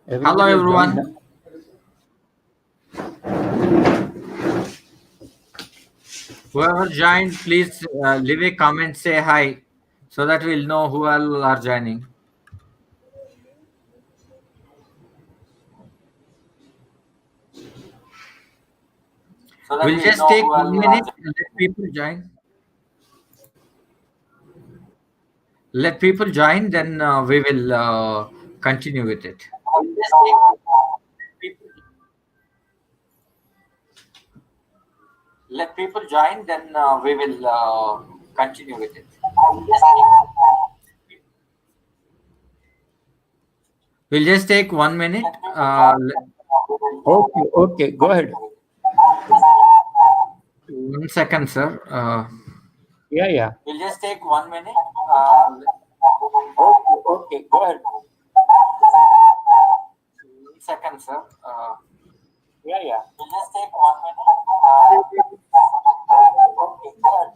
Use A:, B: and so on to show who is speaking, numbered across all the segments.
A: Hello,
B: Everybody has joined.
A: everyone. Whoever joined, please leave a comment, say hi, so that we'll know who all are joining. We'll just take 1 minute and let people join. Let people join, then we will continue with it. Let people join, then we will continue with it. We'll just take 1 minute.
B: Okay, go ahead.
A: 1 second, sir.
B: Yeah.
A: We'll just take 1 minute.
B: Okay, go ahead.
A: 1 second, sir.
B: Yeah.
A: We'll just take 1 minute.
B: Okay, go ahead.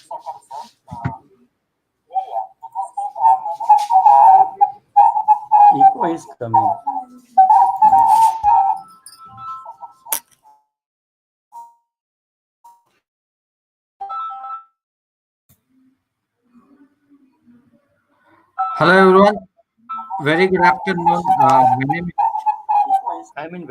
A: 1 second, sir.
B: Yeah. Echo is coming.
A: Hello, everyone. Very good afternoon. My name is
B: I mean,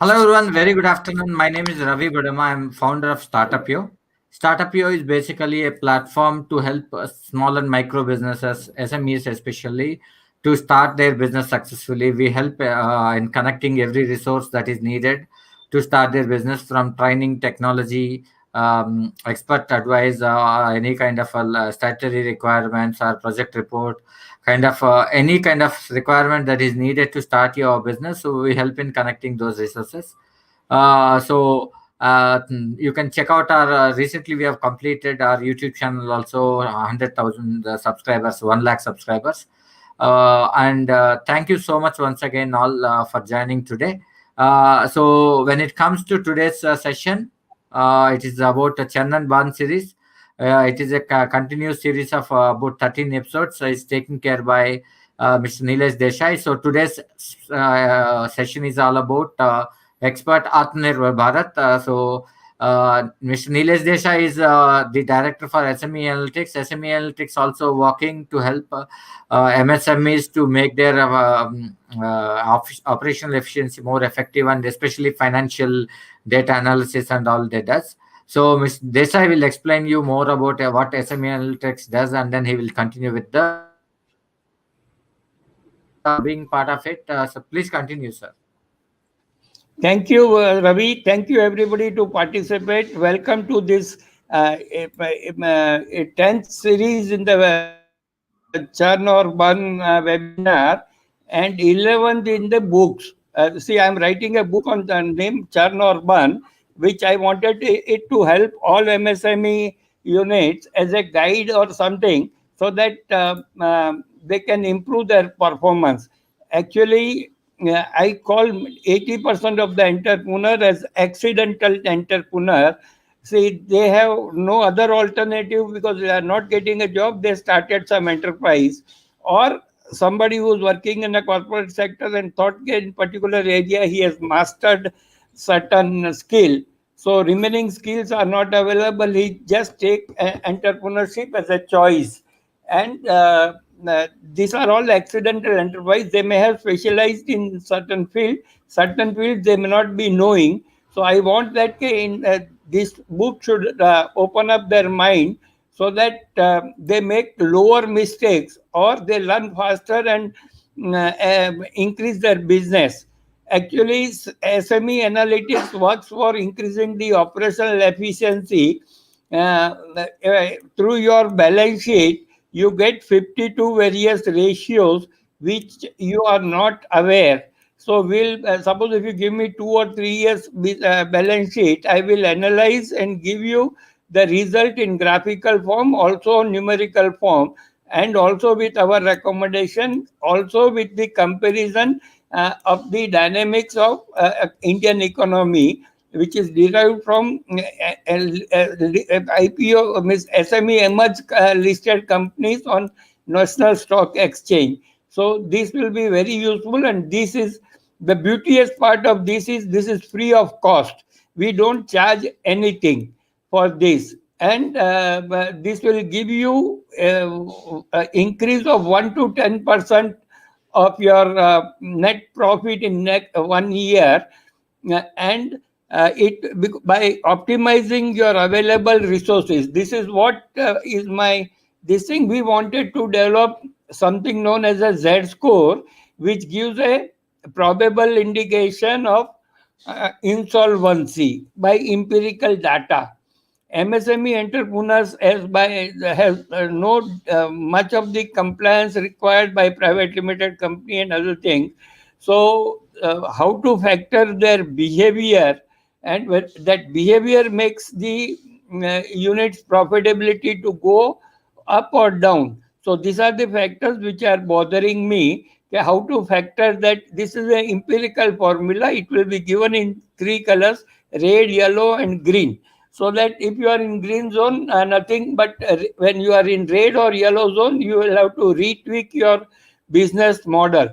A: Hello, everyone. Very good afternoon. My name is Ravi Badama. I'm founder of StartupYo. StartupYo is basically a platform to help small and micro businesses, SMEs especially, to start their business successfully. We help in connecting every resource that is needed to start their business, from training, technology, expert advice, any kind of statutory requirements or project report, kind of any kind of requirement that is needed to start your business. So we help in connecting those resources. You can check out our recently we have completed our YouTube channel, also 100,000 subscribers, 1 lakh subscribers. And thank you so much once again all for joining today. So when it comes to today's session, it is about the Churn and Burn series. It is a continuous series of about 13 episodes. It's taken care by Mr. Nilesh Desai. So today's session is all about expert Atmanibhar Bharat. Mr. Nilesh Desai is the director for SME Analytics. SME Analytics also working to help MSMEs to make their operational efficiency more effective, and especially financial data analysis and all that does. So Mr. Desai will explain you more about what SME Analytics does, and then he will continue with the being part of it. So please continue, sir.
B: Thank you, Ravi. Thank you, everybody, to participate. Welcome to this 10th series in the Churn or Burn webinar, and 11th in the books. See, I'm writing a book on the name Churn or Burn, which I wanted it to help all MSME units as a guide or something, so that they can improve their performance. Actually, I call 80% of the entrepreneur as accidental entrepreneur. See, they have no other alternative because they are not getting a job. They started some enterprise, or somebody who's working in a corporate sector and thought in particular area he has mastered certain skill. So remaining skills are not available. He just take entrepreneurship as a choice, and these are all accidental enterprise. They may have specialized in certain fields they may not be knowing. So I want that in this book should open up their mind, so that they make lower mistakes, or they learn faster and increase their business. Actually, SME analytics works for increasing the operational efficiency. Through your balance sheet, you get 52 various ratios which you are not aware. So we'll suppose if you give me 2 or 3 years balance sheet, I will analyze and give you the result in graphical form, also numerical form, and also with our recommendation, also with the comparison of the dynamics of Indian economy, which is derived from IPO, SME emerged listed companies on National Stock Exchange. So this will be very useful, and this is the beauteous part of this is free of cost. We don't charge anything for this, and this will give you increase of 1 to 10% of your net profit in next 1 year. And by optimizing your available resources. This is what is my this thing. We wanted to develop something known as a Z score, which gives a probable indication of insolvency by empirical data. MSME entrepreneurs has no much of the compliance required by private limited company and other things. So how to factor their behavior, and that behavior makes the unit's profitability to go up or down. So these are the factors which are bothering me. How to factor that? This is an empirical formula. It will be given in three colors: red, yellow, and green. So that if you are in green zone, nothing, but when you are in red or yellow zone, you will have to retweak your business model.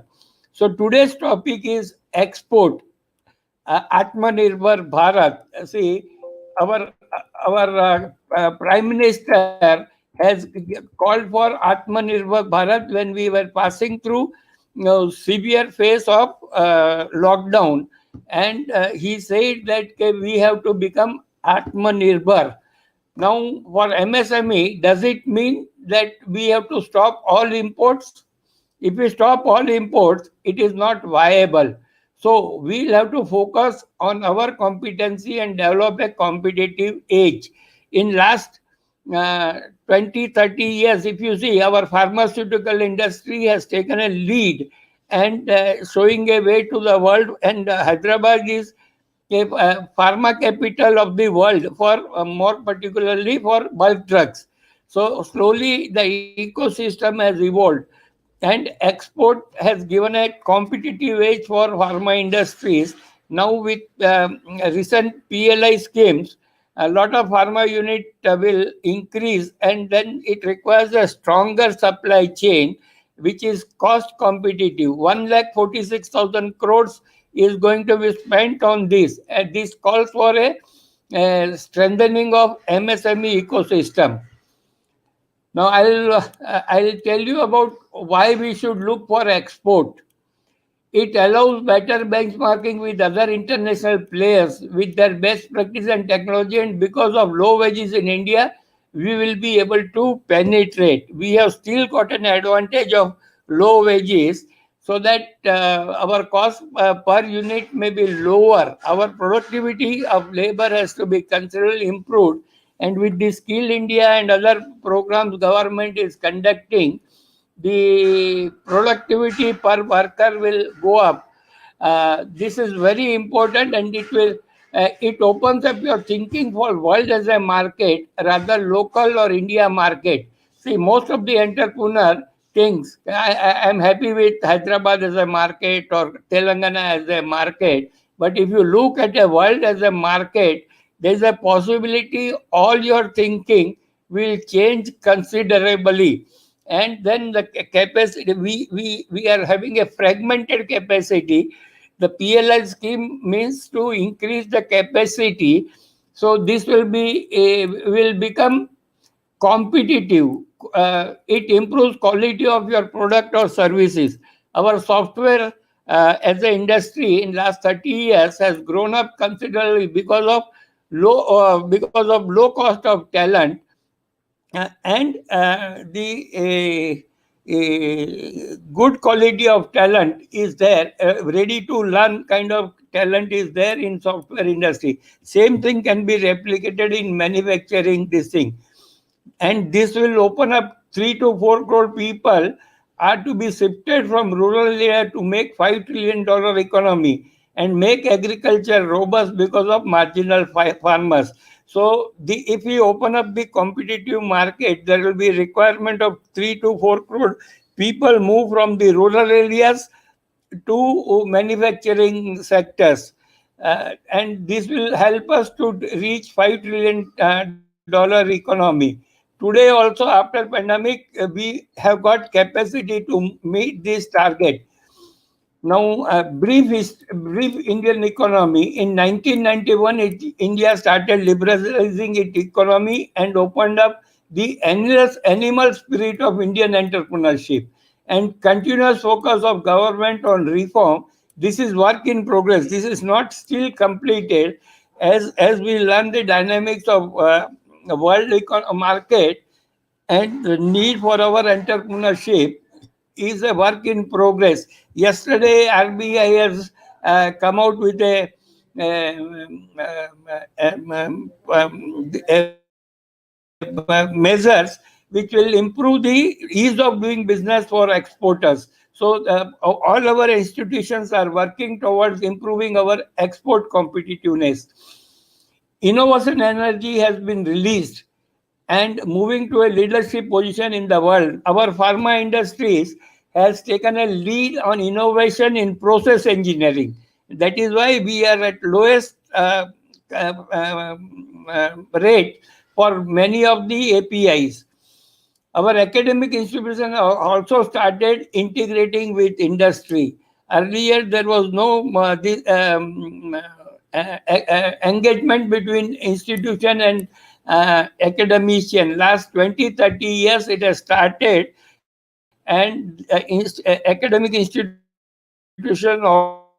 B: So today's topic is export. Atmanibhar Bharat. See, our Prime Minister has called for Atmanibhar Bharat when we were passing through severe phase of lockdown, and he said that we have to become Atmanirbhar. Now, for MSME, does it mean that we have to stop all imports? If we stop all imports, it is not viable. So we'll have to focus on our competency and develop a competitive edge. In last uh, 20, 30 years, if you see, our pharmaceutical industry has taken a lead and showing a way to the world. And Hyderabad is a pharma capital of the world, for more particularly for bulk drugs. So slowly the ecosystem has evolved, and export has given a competitive edge for pharma industries. Now with recent PLI schemes, a lot of pharma unit will increase, and then it requires a stronger supply chain which is cost competitive. 1,46,000 crores is going to be spent on this, and this calls for a strengthening of MSME ecosystem. Now I'll tell you about why we should look for export. It allows better benchmarking with other international players with their best practice and technology, and because of low wages in India, we will be able to penetrate. We have still got an advantage of low wages, so that our cost per unit may be lower. Our productivity of labor has to be considerably improved, and with the Skill India and other programs government is conducting, the productivity per worker will go up. This is very important, and it opens up your thinking for world as a market rather local or India market. See, most of the entrepreneur thinks I'm happy with Hyderabad as a market or Telangana as a market. But if you look at a world as a market, there's a possibility all your thinking will change considerably. And then the capacity, we are having a fragmented capacity. The PLI scheme means to increase the capacity, so this will become competitive. It improves quality of your product or services. Our software as an industry in last 30 years has grown up considerably because of low cost of talent, and the good quality of talent is there. Ready to learn kind of talent is there in software industry. Same thing can be replicated in manufacturing, this thing. And this will open up 3 to 4 crore people are to be shifted from rural area to make $5 trillion economy and make agriculture robust because of marginal farmers. So if we open up the competitive market, there will be requirement of 3 to 4 crore people move from the rural areas to manufacturing sectors. And this will help us to reach $5 trillion economy. Today also after pandemic, we have got capacity to meet this target. Now, brief Indian economy. In 1991, India started liberalizing its economy and opened up the endless animal spirit of Indian entrepreneurship and continuous focus of government on reform. This is work in progress. This is not still completed. As we learn the dynamics of world market and the need for our entrepreneurship is a work in progress. Yesterday, RBI has come out with a measures which will improve the ease of doing business for exporters. So all our institutions are working towards improving our export competitiveness. Innovation energy has been released and moving to a leadership position in the world. Our pharma industries has taken a lead on innovation in process engineering. That is why we are at lowest rate for many of the APIs. Our academic institutions also started integrating with industry. Earlier, there was no engagement between institution and academician. Last 20, 30 years, it has started, and academic institution also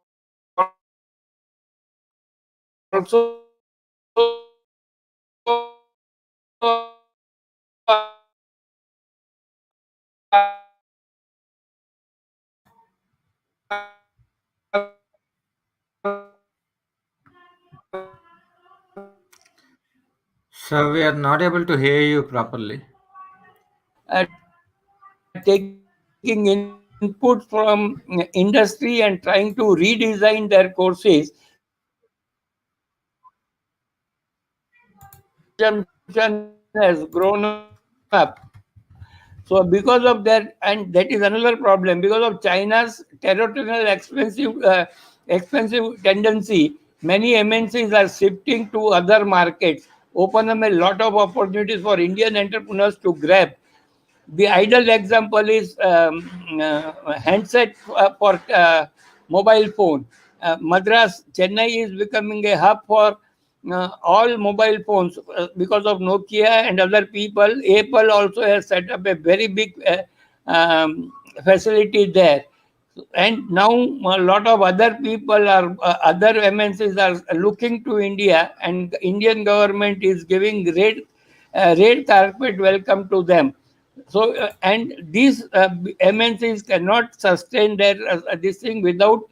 A: So we are not able to hear you properly.
B: taking input from industry and trying to redesign their courses. Consumption has grown up. So because of that, and that is another problem, because of China's territorial expensive tendency, many MNCs are shifting to other markets, open them a lot of opportunities for Indian entrepreneurs to grab. The ideal example is handset for mobile phone. Madras, Chennai is becoming a hub for all mobile phones because of Nokia and other people. Apple also has set up a very big facility there. And now a lot of other people are, other MNCs are looking to India, and Indian government is giving red carpet welcome to them. So, and these MNCs cannot sustain their this thing without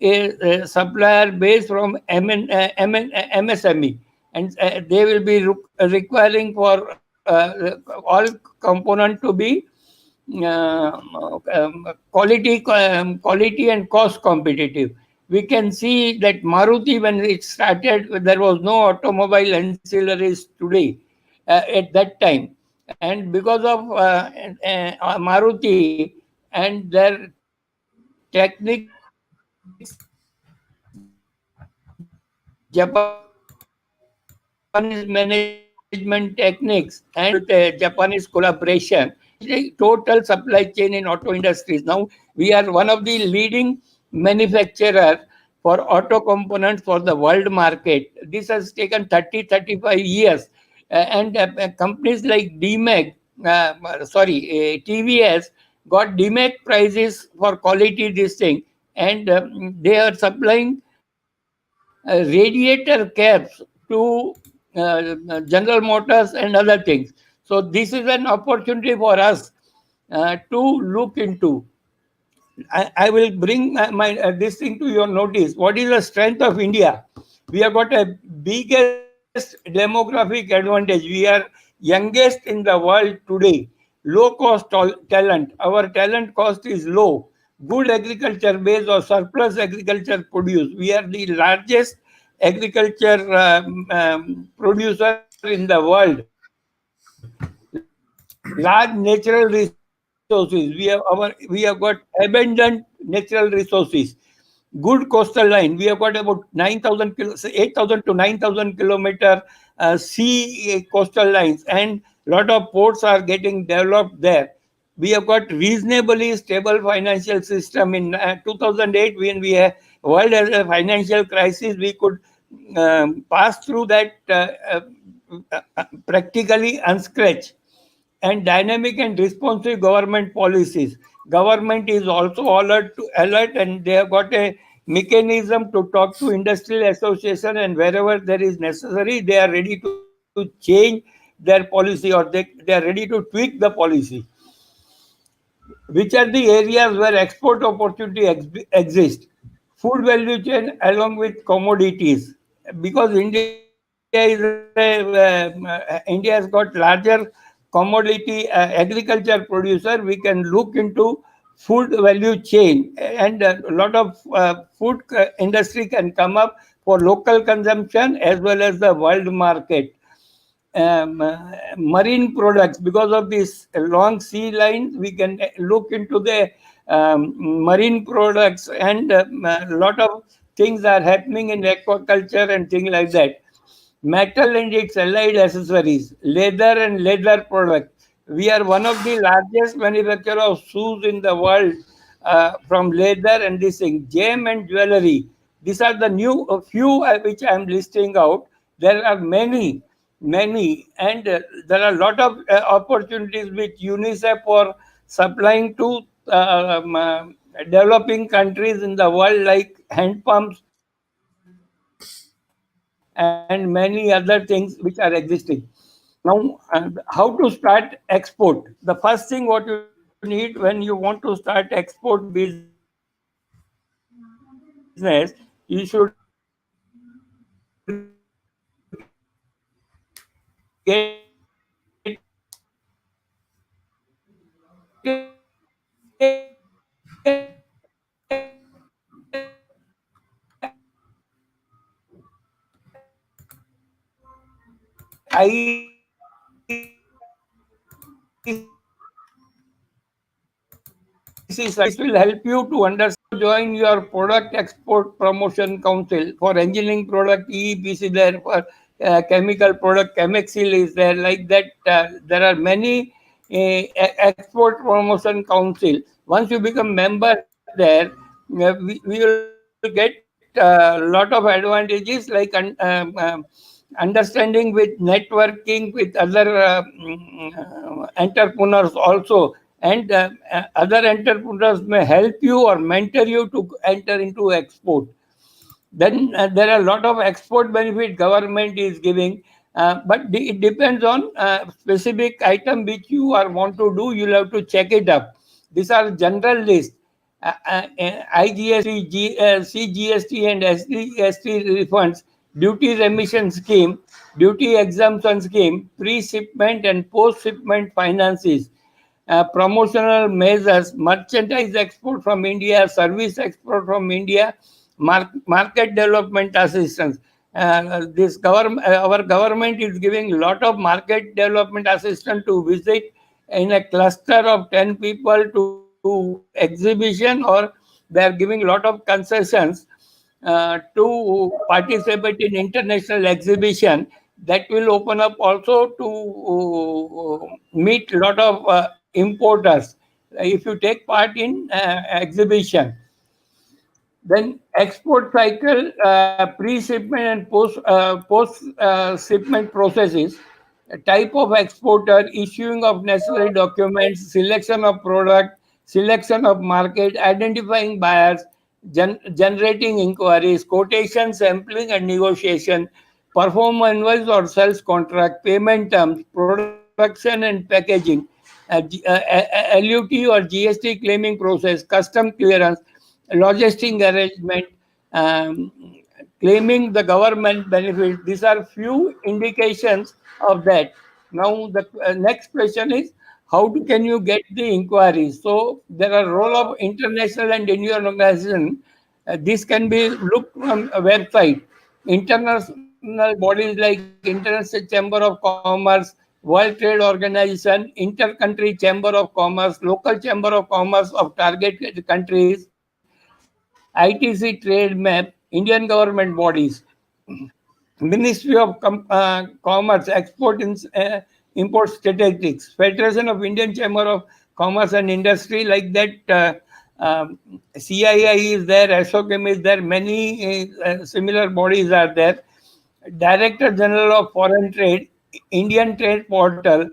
B: a supplier base from MSME, and they will be requiring for all component to be quality and cost competitive. We can see that Maruti, when it started, there was no automobile ancillaries today at that time, and because of Maruti and their techniques, Japanese management techniques, and with Japanese collaboration, the total supply chain in auto industries. Now we are one of the leading manufacturer for auto components for the world market. This has taken 30, 35 years. And companies like TVS got DMAC prizes for quality this thing. And they are supplying radiator caps to General Motors and other things. So this is an opportunity for us to look into. I will bring this thing to your notice. What is the strength of India? We have got a biggest demographic advantage. We are youngest in the world today. Low cost talent. Our talent cost is low. Good agriculture base or surplus agriculture produce. We are the largest agriculture producer in the world. Large natural resources. We have got abundant natural resources. Good coastal line. We have got about 8,000 to 9,000 kilometer sea coastal lines, and Lot of ports are getting developed there. We have got reasonably stable financial system. In 2008, when we had world as a financial crisis, we could pass through that practically unscratched. And dynamic and responsive government policies. Government is also alert, and they have got a mechanism to talk to industrial association, and wherever there is necessary, they are ready to change their policy, or they are ready to tweak the policy. Which are the areas where export opportunity exist? Food value chain along with commodities, because India has got larger commodity agriculture producer. We can look into food value chain, and a lot of food industry can come up for local consumption as well as the world market. Marine products, because of this long sea lines, we can look into the marine products, and a lot of things are happening in aquaculture and things like that. Metal and its allied accessories, leather and leather products. We are one of the largest manufacturer of shoes in the world, from leather and this thing. Gem and jewelry. These are the new few which I am listing out. There are many, and there are a lot of opportunities with UNICEF for supplying to developing countries in the world, like hand pumps and many other things which are existing. Now, how to start export? The first thing what you need when you want to start export business, you should get lot of IEC certificates. This will help you to understand. Join your product export promotion council. For engineering product, EPC there. For chemical product, Chemexil is there. Like that, there are many export promotion council. Once you become member there, we will get a lot of advantages, like understanding with networking with other entrepreneurs also, and other entrepreneurs may help you or mentor you to enter into export. Then there are a lot of export benefit government is giving, but it depends on specific item which you are want to do. You'll have to check it up. These are general list. IGST, CGST and SGST refunds, duty remission scheme, duty exemption scheme, pre-shipment and post-shipment finances, promotional measures, merchandise export from India, service export from India, market development assistance. Our government is giving a lot of market development assistance to visit in a cluster of 10 people to exhibition, or they are giving a lot of concessions to participate in international exhibition. That will open up also to meet a lot of importers if you take part in exhibition. Then export cycle, pre-shipment and post shipment processes, type of exporter, issuing of necessary documents, selection of product, selection of market, identifying buyers, generating inquiries, quotation, sampling and negotiation, perform invoice or sales contract, payment terms, production and packaging, LUT or GST claiming process, custom clearance, logistic arrangement, um, claiming the government benefit. These are few indications of that. Now the next question is, can you get the inquiries? So there are role of international and Indian organization. This can be looked from a website. International bodies like International Chamber of Commerce, World Trade Organization, Inter-Country Chamber of Commerce, local Chamber of Commerce of target countries, ITC Trade Map, Indian government bodies, Ministry of Commerce, Export import statistics, Federation of Indian Chamber of Commerce and Industry, like that. CII is there, SOCM is there, many similar bodies are there. Director General of Foreign Trade, Indian Trade Portal,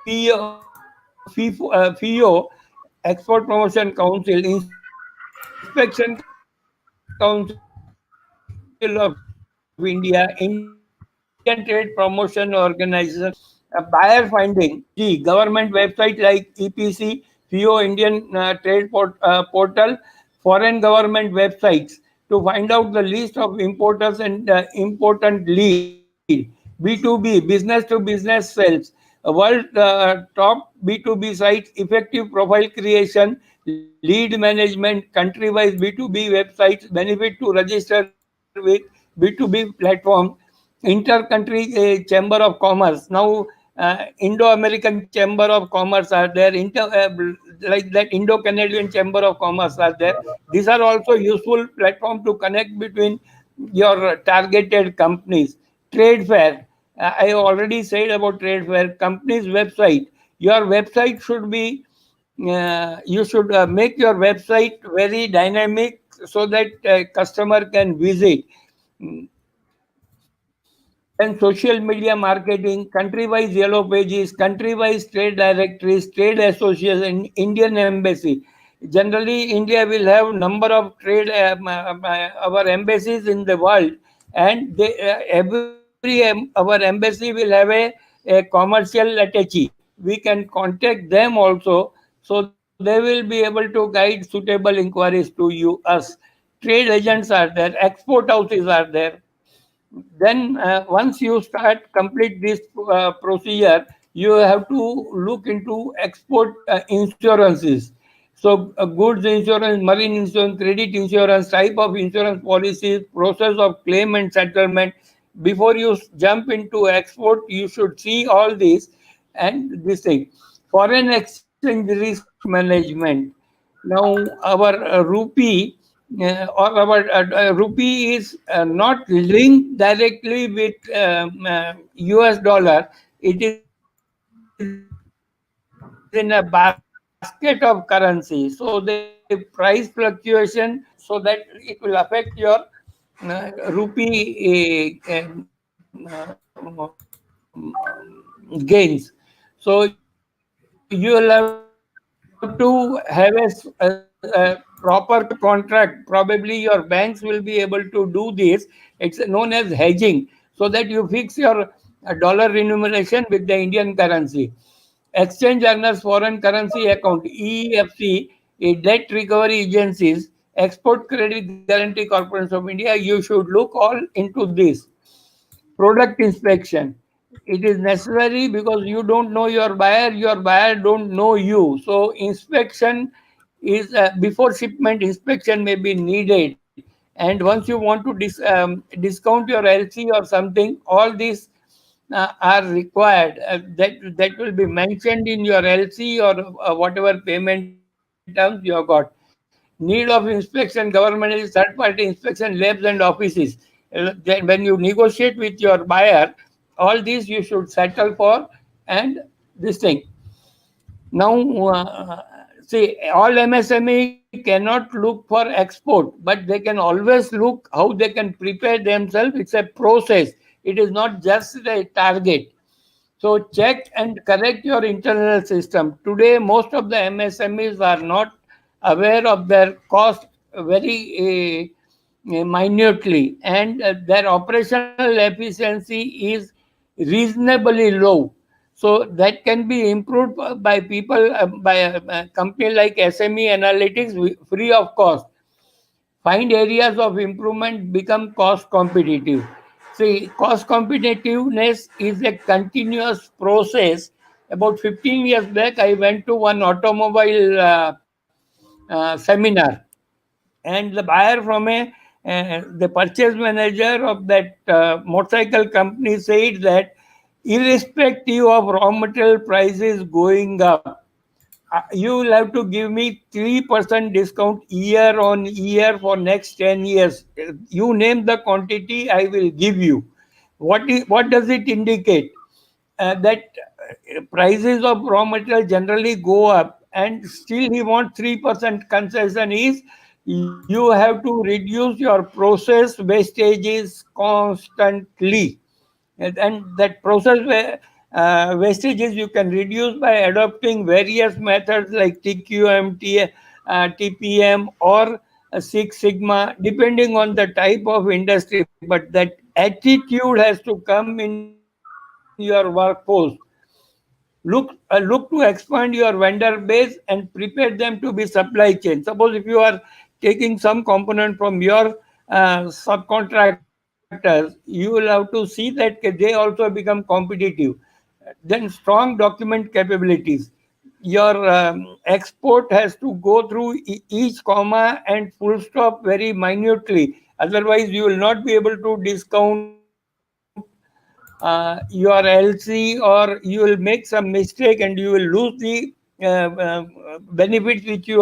B: FIO, Export Promotion Council, Inspection Council of India, Indian Trade Promotion Organization, Buyer Finding, G, government website like EPC, FIO Indian Trade Portal, foreign government websites to find out the list of importers and important lead. B2B, business to business sales, world top B2B sites, effective profile creation, lead management, country-wise B2B websites, benefit to register with B2B platform, intercountry chamber of commerce. Now, Indo-American Chamber of Commerce are there. Like that, Indo-Canadian Chamber of Commerce are there. These are also useful platform to connect between your targeted companies. Trade fair. I already said about trade fair. Company's website. Your website should be. You should make your website very dynamic so that customer can visit. Then social media marketing, country-wise yellow pages, country-wise trade directories, trade association, Indian embassy. Generally, India will have number of trade our embassies in the world, and our embassy will have a commercial attaché. We can contact them also, so they will be able to guide suitable inquiries to us. Trade agents are there, export houses are there. Then once you start complete this procedure, you have to look into export insurances. So goods insurance, marine insurance, credit insurance, type of insurance policies, process of claim and settlement. Before you jump into export, you should see all this. And this thing, foreign exchange risk management. Now our rupee is not linked directly with US dollar. It is in a basket of currency. So the price fluctuation, so that it will affect your rupee gains. So you will have to have a proper contract. Probably your banks will be able to do this. It's known as hedging, so that you fix your dollar remuneration with the Indian currency. Exchange earners foreign currency account, EFC, debt recovery agencies, export credit guarantee corporations of India. You should look all into this. Product inspection. It is necessary because you don't know your buyer don't know you. So inspection is before shipment inspection may be needed. And once you want to discount your LC or something, all these are required. That will be mentioned in your LC or whatever payment terms you have got. Need of inspection, government is third party inspection, labs and offices. Then when you negotiate with your buyer, all these you should settle for, and this thing. Now, see, all MSME cannot look for export, but they can always look how they can prepare themselves. It's a process. It is not just a target. So check and correct your internal system. Today, most of the MSMEs are not aware of their cost very minutely, and their operational efficiency is reasonably low. So that can be improved by people, by a company like SME Analytics, free of cost. Find areas of improvement, become cost competitive. See, cost competitiveness is a continuous process. About 15 years back, I went to one automobile seminar, and the buyer from the purchase manager of that motorcycle company said that irrespective of raw material prices going up, you will have to give me 3% discount year on year for next 10 years. You name the quantity, I will give you. What does it indicate? That prices of raw material generally go up, and still he wants 3% concession. Is you have to reduce your process wastages constantly, and that process wastages you can reduce by adopting various methods like TQM, TPM, or Six Sigma, depending on the type of industry. But that attitude has to come in your workforce. Look to expand your vendor base and prepare them to be supply chain. Suppose if you are taking some component from your subcontractors, you will have to see that they also become competitive. Then strong document capabilities. Your export has to go through each comma and full stop very minutely. Otherwise, you will not be able to discount your LC, or you will make some mistake and you will lose the benefits which you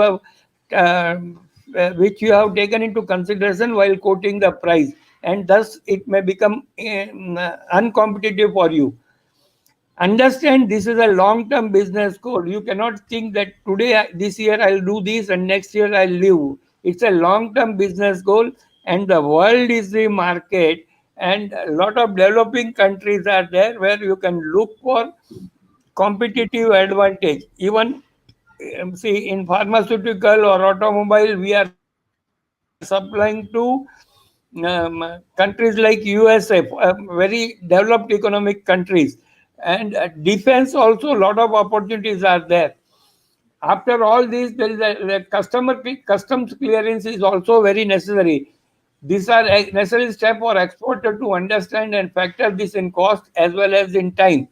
B: have taken into consideration while quoting the price, and thus it may become uncompetitive for you. Understand, this is a long term business goal. You cannot think that today, this year I'll do this and next year I'll leave. It's a long term business goal, and the world is the market, and a lot of developing countries are there where you can look for competitive advantage. Even see, in pharmaceutical or automobile, we are supplying to countries like USA, very developed economic countries. And defense also, a lot of opportunities are there. After all this, there is a customs clearance is also very necessary. These are a necessary step for exporter to understand and factor this in cost as well as in time.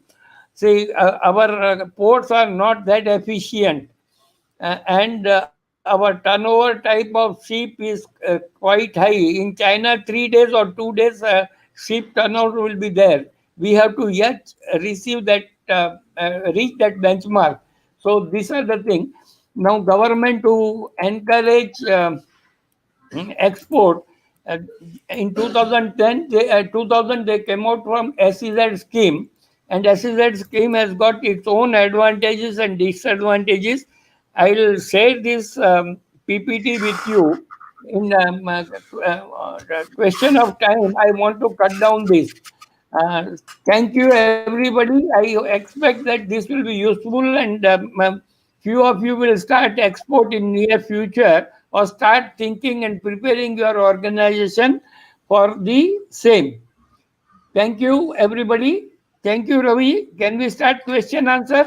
B: See, our ports are not that efficient, and our turnover type of sheep is quite high. In China, 3 days or 2 days, sheep turnover will be there. We have to yet receive that, reach that benchmark. So these are the things. Now, government to encourage export. Uh, in 2010, 2000, they came out from SEZ scheme, and SEZ scheme has got its own advantages and disadvantages. I will share this PPT with you. In question of time, I want to cut down this. Uh, Thank you, everybody. I expect that this will be useful, and few of you will start export in near future, or start thinking and preparing your organization for the same. Thank you, everybody. Thank you, Ravi. Can we start question answer?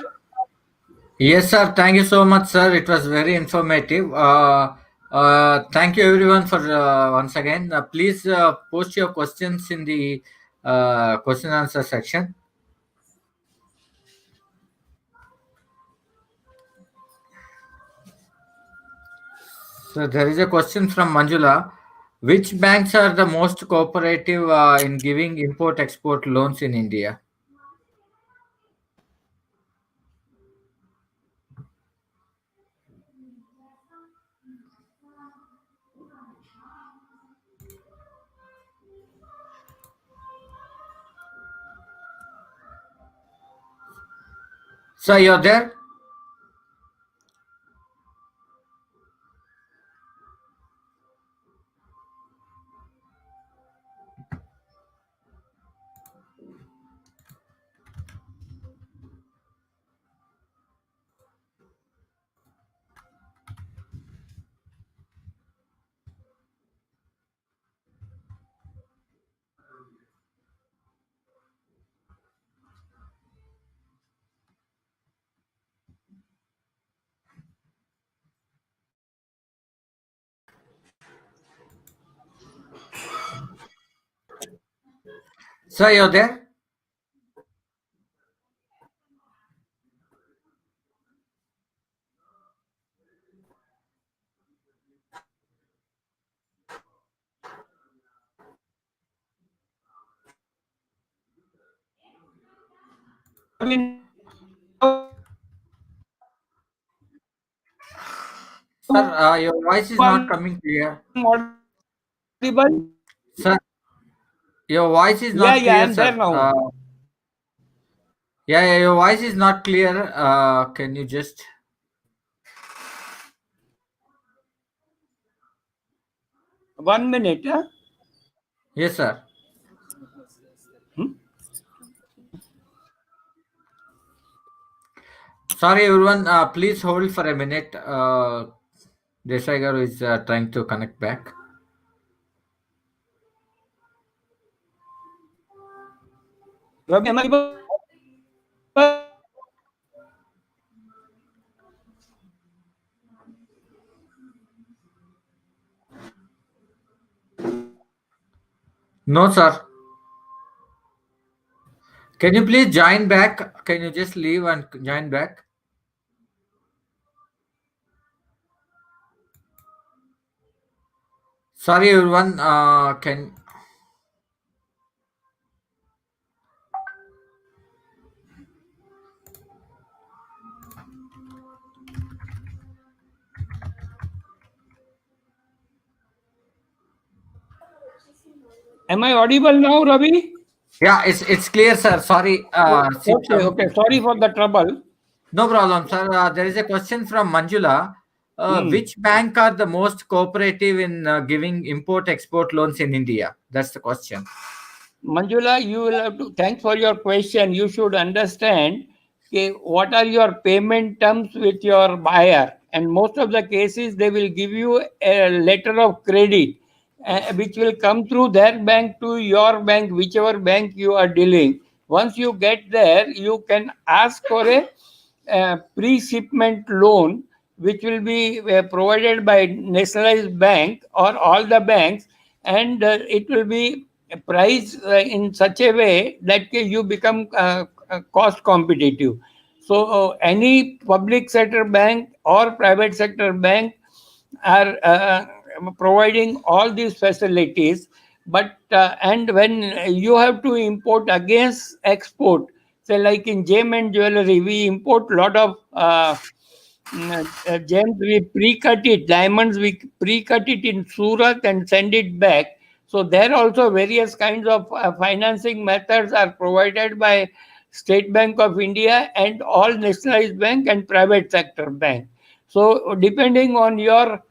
A: Yes, sir. Thank you so much, sir. It was very informative. Thank you, everyone, for once again. Please post your questions in the question answer section. So there is a question from Manjula. Which banks are the most cooperative in giving import-export loans in India? Sir, you're there? Sir, you're there? Sir, your voice is not coming clear.
B: Audible?
A: Sir, Your voice is
B: Yeah,
A: not
B: yeah,
A: clear,
B: I'm there
A: sir.
B: now.
A: Yeah, your voice is not clear. Can you just?
B: 1 minute. Huh?
A: Yes, sir.
B: Hmm?
A: Sorry, everyone. Please hold for a minute. Desai Garu is trying to connect back.
B: Ravi, am I audible?
A: No, sir. Can you please join back? Can you just leave and join back? Sorry, everyone. Can
B: Am I audible now, Ravi?
A: Yeah, it's clear, sir. Sorry,
B: Okay, okay. Sorry for the trouble.
A: no problem, sir. There is a question from Manjula.
B: Hmm.
A: Which bank are the most cooperative in giving import-export loans in India? That's the question.
B: Manjula, you will have to thanks for your question. You should understand, okay, what are your payment terms with your buyer, and most of the cases they will give you a letter of credit, which will come through their bank to your bank, whichever bank you are dealing. Once you get there, you can ask for a pre-shipment loan, which will be provided by nationalized bank or all the banks, and it will be priced in such a way that you become cost competitive. So any public sector bank or private sector bank are providing all these facilities, but and when you have to import against export, say like in gem and jewelry, we import lot of gems, we pre-cut it, diamonds we pre-cut it in Surat and send it back. So there also various kinds of financing methods are provided by State Bank of India and all nationalized bank and private sector bank. So depending on your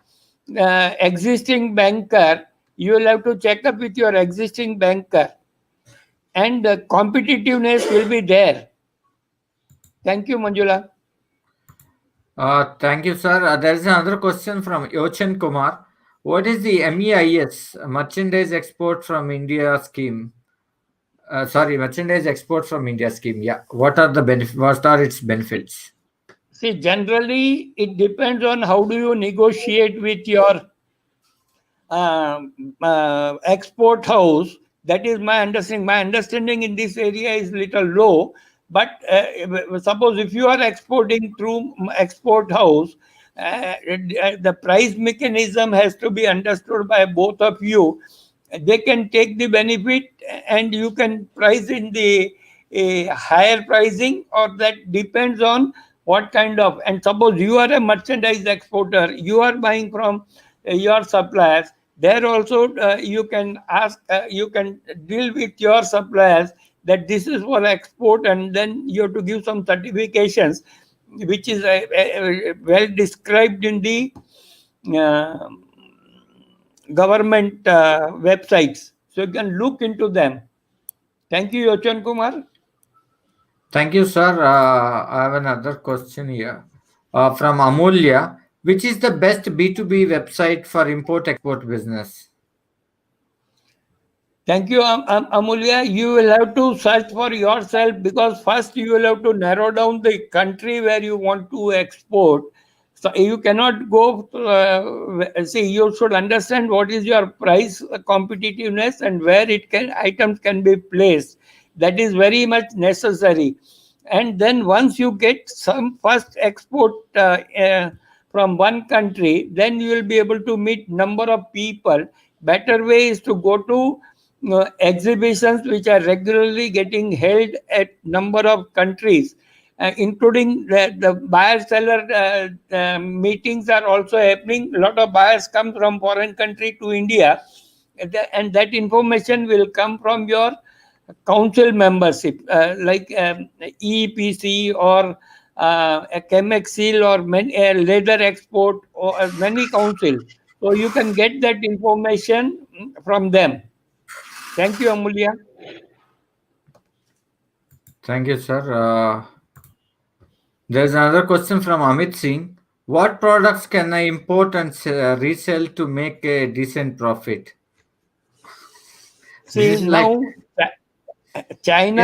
B: existing banker, you will have to check up with your existing banker, and the competitiveness will be there. Thank you, Manjula.
A: Thank you, sir. There is another question from Yochan Kumar. What is the MEIS, Merchandise Export from India scheme? Sorry, Merchandise Export from India scheme. Yeah. What are the benefits? What are its benefits?
B: See, generally, it depends on how do you negotiate with your export house. That is my understanding. My understanding in this area is little low, but suppose if you are exporting through export house, the price mechanism has to be understood by both of you. They can take the benefit, and you can price in the a higher pricing, or that depends on what kind of. And suppose you are a merchandise exporter, you are buying from your suppliers. There also you can ask, you can deal with your suppliers that this is for export, and then you have to give some certifications, which is well described in the uh, government websites. So you can look into them. Thank you, Yochan Kumar.
A: Thank you, sir. I have another question here from Amulya. Which is the best B2B website for import-export business?
B: Thank you, Amulya. You will have to search for yourself, because first you will have to narrow down the country where you want to export. So you cannot go. See, you should understand what is your price competitiveness and where it can items can be placed. That is very much necessary. And then once you get some first export from one country, then you will be able to meet number of people. Better way is to go to exhibitions which are regularly getting held at number of countries, including the buyer seller meetings are also happening. A lot of buyers come from foreign country to India, and that information will come from your council membership, like EPC or a Chemex Seal or leather export or many council. So you can get that information from them. Thank you, Amulya.
A: Thank you, sir. There's another question from Amit Singh. What products can I import and resell to make a decent profit? This
B: See
A: is like,
B: now,
A: yes,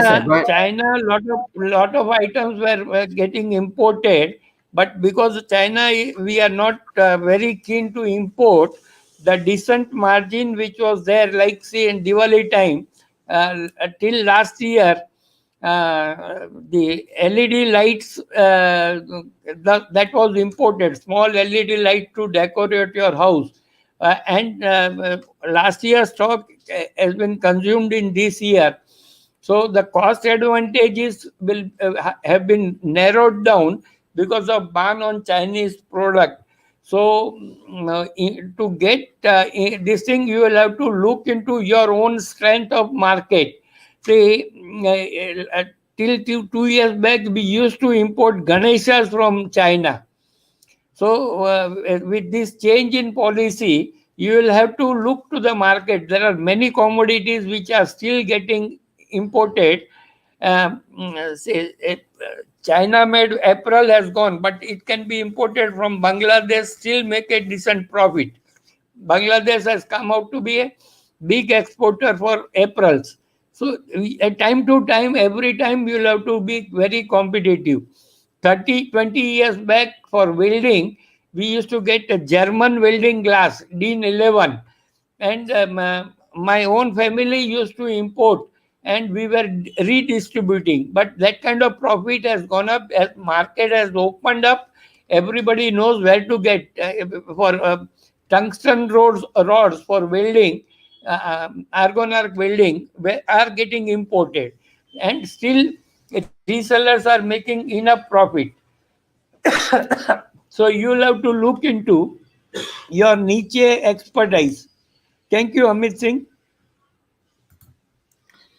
A: sir. Go ahead.
B: China, lot of items were getting imported, but because China, we are not very keen to import. The decent margin which was there, like say in Diwali time, till last year, the LED lights that was imported, small LED light to decorate your house, and last year's stock has been consumed in this year. So the cost advantages will have been narrowed down because of ban on Chinese product. So to get this thing, you will have to look into your own strength of market. Say, till 2 years back, we used to import Ganeshas from China. So, with this change in policy, you will have to look to the market. There are many commodities which are still getting imported. Say, China made apparel has gone, but it can be imported from Bangladesh, still make a decent profit. Bangladesh has come out to be a big exporter for apparels. So, at time to time, every time you will have to be very competitive. 30, 20 years back for welding, we used to get a German welding glass, DIN 11. And my own family used to import and we were redistributing. But that kind of profit has gone up as market has opened up. Everybody knows where to get for tungsten rods for welding, argon arc welding are getting imported, and still resellers are making enough profit. So you'll have to look into your niche expertise. Thank you, Amit Singh.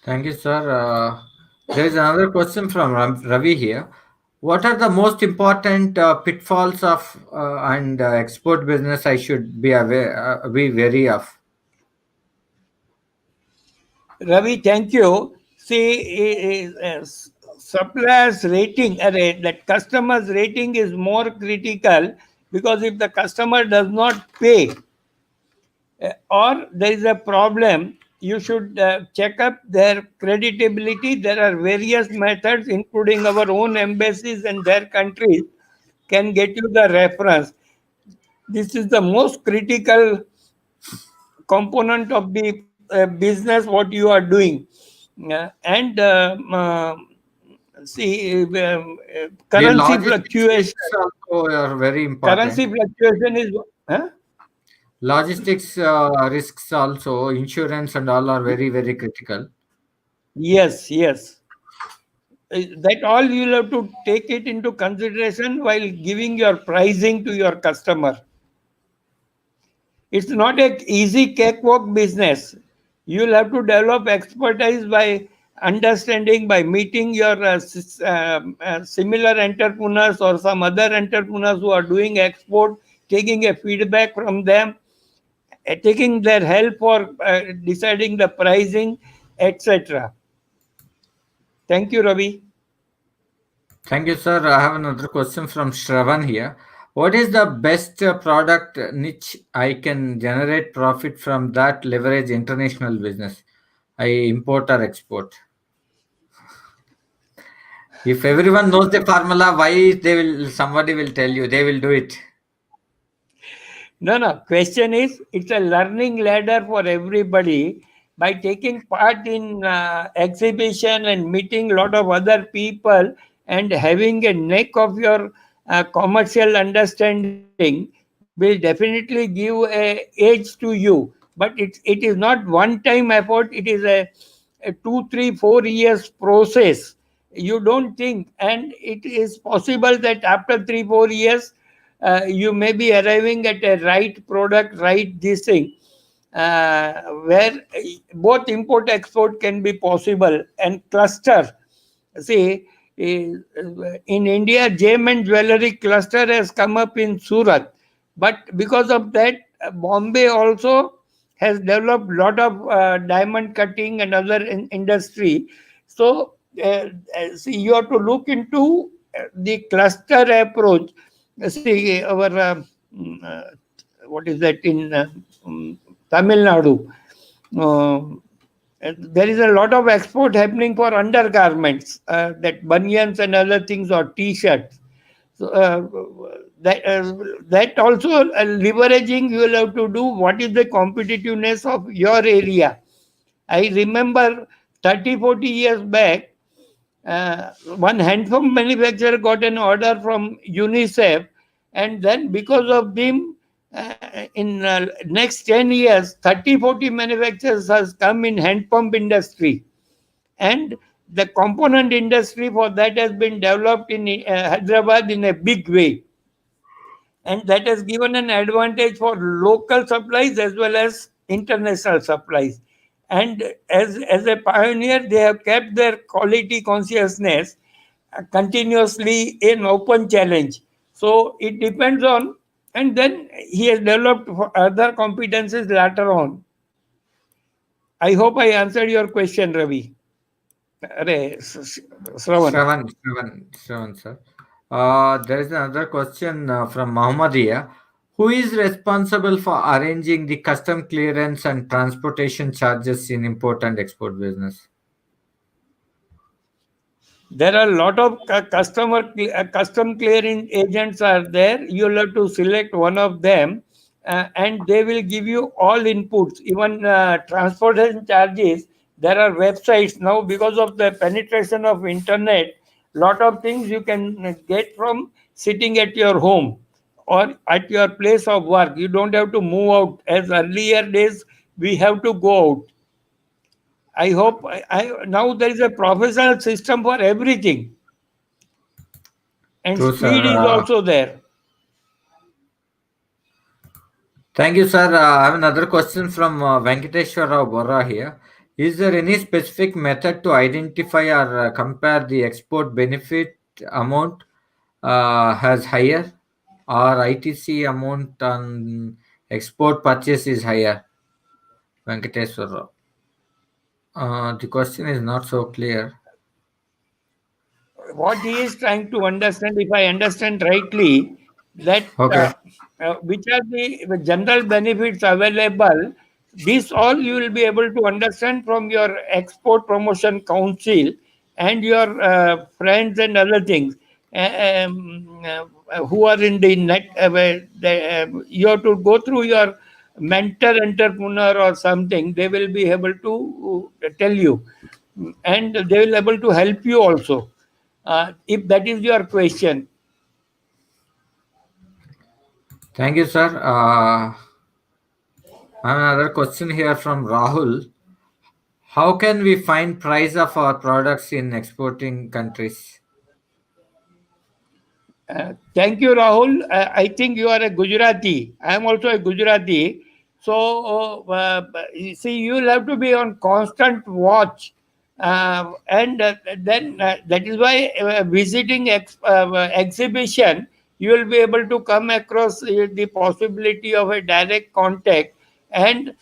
A: Thank you, sir. There is another question from Ravi here. What are the most important pitfalls of and export business I should be aware, be wary of?
B: Ravi, thank you. See, suppliers rating, that customer's rating is more critical, because if the customer does not pay, or there is a problem, you should check up their creditability. There are various methods, including our own embassies and their countries, can get you the reference. This is the most critical component of the business what you are doing. And see,
A: The
B: currency
A: logistics
B: fluctuation.
A: risks also are very
B: Currency
A: important.
B: fluctuation is. Huh?
A: Logistics risks also, insurance and all are very, very critical.
B: Yes, yes. That all you will have to take it into consideration while giving your pricing to your customer. It's not a easy cakewalk business. You'll have to develop expertise by understanding, by meeting your similar entrepreneurs or some other entrepreneurs who are doing export, taking a feedback from them, taking their help for deciding the pricing, etc. Thank you, Ravi.
A: Thank you, sir. I have another question from Shravan here. What is the best product niche I can generate profit from that leverage international business? I import or export. If everyone knows the formula, why they will somebody will tell you they will do it.
B: No, no. Question is, it's a learning ladder for everybody. By taking part in exhibition and meeting a lot of other people and having a neck of your commercial understanding will definitely give a edge to you. But it is not one time effort. It is a 2, 3, 4 years process. You don't think, and it is possible that after 3, 4 years you may be arriving at a right product, right this thing. where both import export can be possible and cluster. See, in India, gem and jewelry cluster has come up in Surat, but because of that, Bombay also has developed lot of diamond cutting and other industry. So, see, you have to look into the cluster approach. See, our what is that in Tamil Nadu? Uh, there is a lot of export happening for undergarments, that bunions and other things, or t-shirts. So that also leveraging, you will have to do what is the competitiveness of your area. I remember 30-40 years back, one handphone manufacturer got an order from UNICEF, and then because of them, in next 10 years, 30-40 manufacturers has come in hand pump industry, and the component industry for that has been developed in Hyderabad in a big way, and that has given an advantage for local supplies as well as international supplies. And as a pioneer, they have kept their quality consciousness continuously in open challenge. So it depends on, and then he has developed other competences later on. I hope I answered your question, Ravi. Shravan.
A: Shravan, sir. There is another question from Muhammadiyah. Who is responsible for arranging the custom clearance and transportation charges in import and export business?
B: There are a lot of custom clearing agents are there. You'll have to select one of them, and they will give you all inputs, even transportation charges. There are websites now, because of the penetration of internet. Lot of things you can get from sitting at your home or at your place of work. You don't have to move out as earlier days. We have to go out. I hope now there is a professional system for everything, and
A: True, sir.
B: speed is also there.
A: Thank you, sir. I have another question from Venkateshwara Borra here. Is there any specific method to identify or compare the export benefit amount has higher, or ITC amount on export purchase is higher? Venkateshwara. The question is not so clear.
B: What he is trying to understand, if I understand rightly, that
A: Okay.
B: which are the general benefits available, this all you will be able to understand from your export promotion council and your friends and other things, who are in the net. You have to go through your mentor entrepreneur or something. They will be able to tell you, and they will able to help you also, if that is your question.
A: Thank you, sir. I have another question here from Rahul. How can we find price of our products in exporting countries?
B: Thank you, Rahul. I think you are a Gujarati. I am also a Gujarati. So, see, you will have to be on constant watch. And then that is why visiting exhibition, you will be able to come across the possibility of a direct contact. And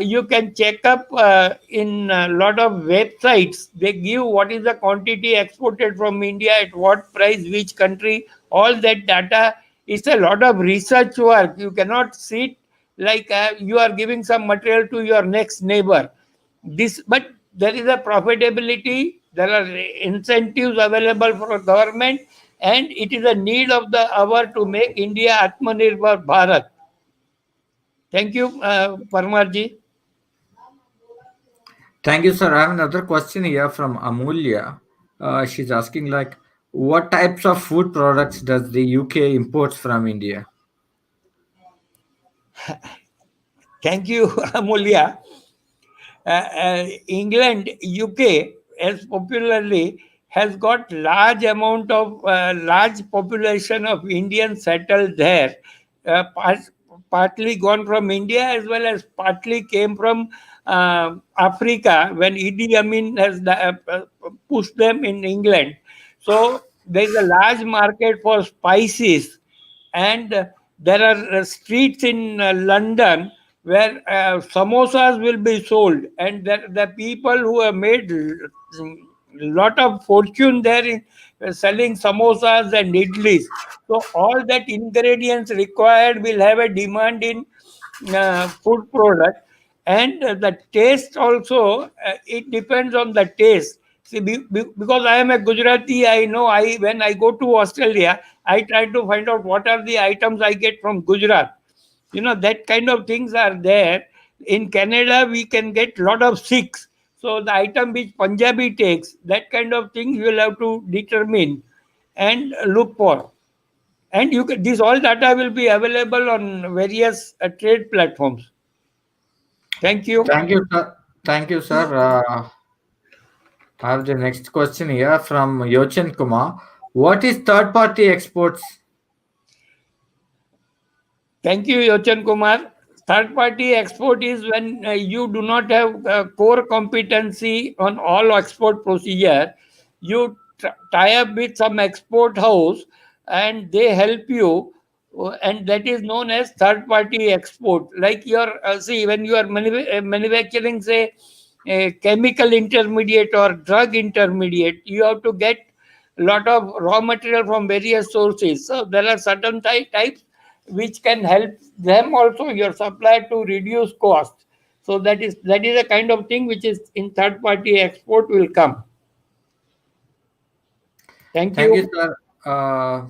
B: you can check up in a lot of websites. They give what is the quantity exported from India, at what price, which country. All that data is a lot of research work. You cannot sit like you are giving some material to your next neighbor. This, but there is a profitability. There are incentives available for government, and it is a need of the hour to make India Atmanibhar Bharat. Thank you, Parmarji.
A: Thank you, sir. I have another question here from Amulya. She's asking what types of food products does the UK imports from India?
B: Thank you, Amulya. England, UK, as popularly, has got large population of Indians settled there. partly gone from India as well as partly came from Africa when Idi Amin has pushed them in England. So there is a large market for spices, and there are streets in London where samosas will be sold, and the people who have made lot of fortune there in selling samosas and idlis. So all that ingredients required will have a demand in food product, and the taste also, it depends on the taste. See, because I am a Gujarati, I know, I when I go to Australia, I try to find out what are the items I get from Gujarat. That kind of things are there. In Canada we can get lot of Sikhs, so the item which Punjabi takes, that kind of thing you will have to determine and look for. And this all data will be available on various trade platforms. Thank you.
A: Thank you, sir. Thank you, sir. I have the next question here from Yochan Kumar. What is third party exports?
B: Thank you, Yochan Kumar. Third party export is when you do not have core competency on all export procedure. You tie up with some export house and they help you, and that is known as third party export. Like see, when you are manufacturing, say, a chemical intermediate or drug intermediate, you have to get lot of raw material from various sources. So there are certain types which can help them also, your supplier, to reduce cost. So that is a kind of thing which is in third party export will come. Thank
A: Thank you,
B: you.
A: sir. I